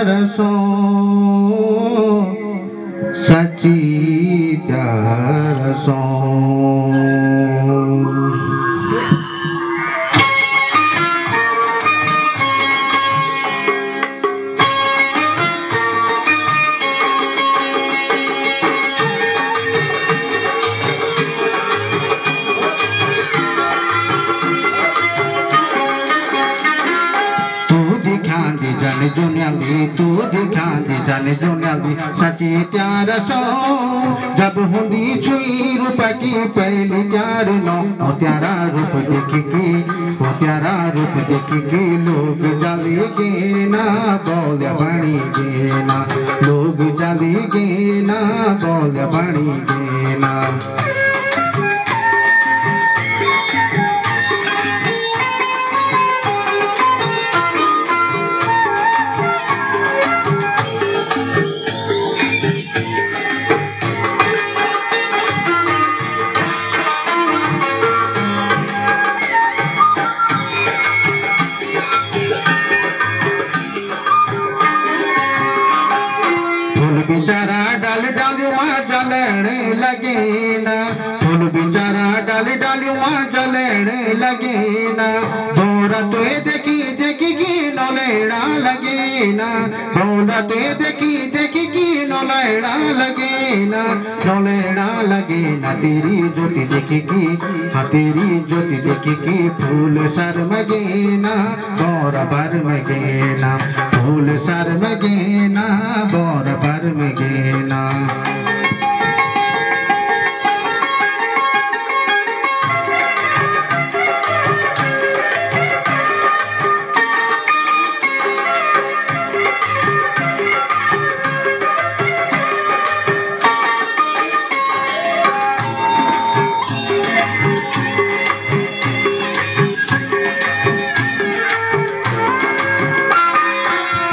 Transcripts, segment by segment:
रसो सची रसो जाने जुनियाली तू दिखा दी जाने जुनियाली सची त्यार सो जब हुंदी छुई रूप की पहली त्यार नो ओ त्यारा रूप देखी ओ त्यारा रूप देखी लोग जाली गे ना बोल बणी गे ना लोग जाली गे ना बोल बणी गे ना बेचारा डाल डालुआ जलने लगे ना फूल बेचारा डाल डालुआ जलने लगे ना बोरा तो देखी देखी की नलेड़ा लगे ना बोरा तो देखी देखी की नलेड़ा लगे ना नलेड़ा लगे ना तेरी ज्योति देखी की हाँ तेरी ज्योति देखी की फूल सर मगे ना बोरा भर मगे ना फूल सर मगे ना बोरा भर मगे ना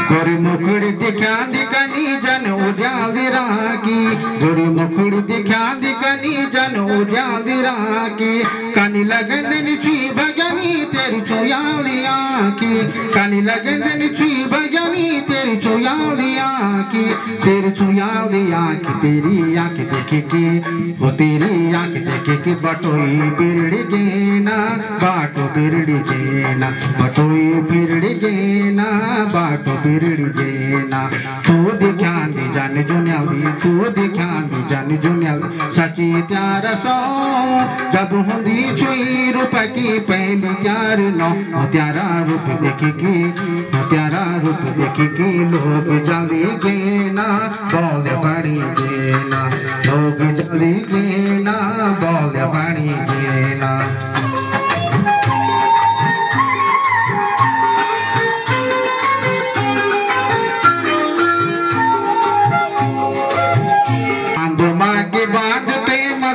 गोरी मुखड़ी दिखा दिकनी जन उजाली राखी गोरी मुखड़ी दिखा दिकनी जन उजाली राखी कानी लगन छी भगनी तेरी छुयाली आँखी कानी लगन छी भगनी तेरी छुयाली आँखी तेरी छुयाली आँखी तेरी आँख देखे के वो तेरी आँख देखे के बटोई बिरड़ी गेना बाटो बिरड़ी गेना बटोई बिरड़ी गेना बाटो बिरड़ी गेना तू दिखा दी जान जुनियाली तू दिखा दी जान जुनियाली सची त्यार सो जब हुंदी छुई रूप की पहली त्यार नो त्यारा रूप देखी त्यारा रूप देखी लोग जल्दी गेना बोल बड़ी गेना लोग जल्दी गेना बोल बड़ी गेना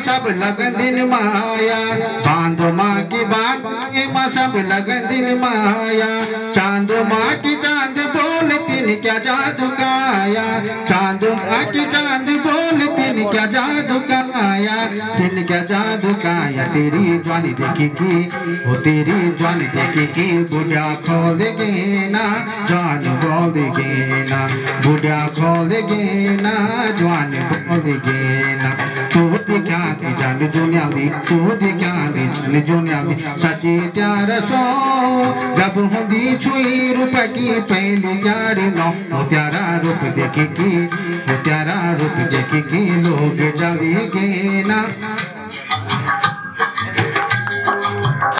सब लगन दिन माया बांधो माँ की बात सब लगन दिन माया चांद माँ की चांद बोल तीन क्या जादू काया चांद माँ की चांद बोल तीन क्या जादू काया तीन क्या जादू काया तेरी जवानी देखी की वो तेरी जवानी देखी की बुढ़िया खोल देगे ना जवान बोल देगे ना बुढ़िया खोल देगे ना जवान बोल देगे ना तू दिखा दी जान जुनियाली तू दिखा दी जान जुनियाली सची त्यार सो जब हुंदी छुई रूप की पहली त्यार नो त्यारा रूप देखे की त्यारा रूप देखे की लोग जल्दी गेना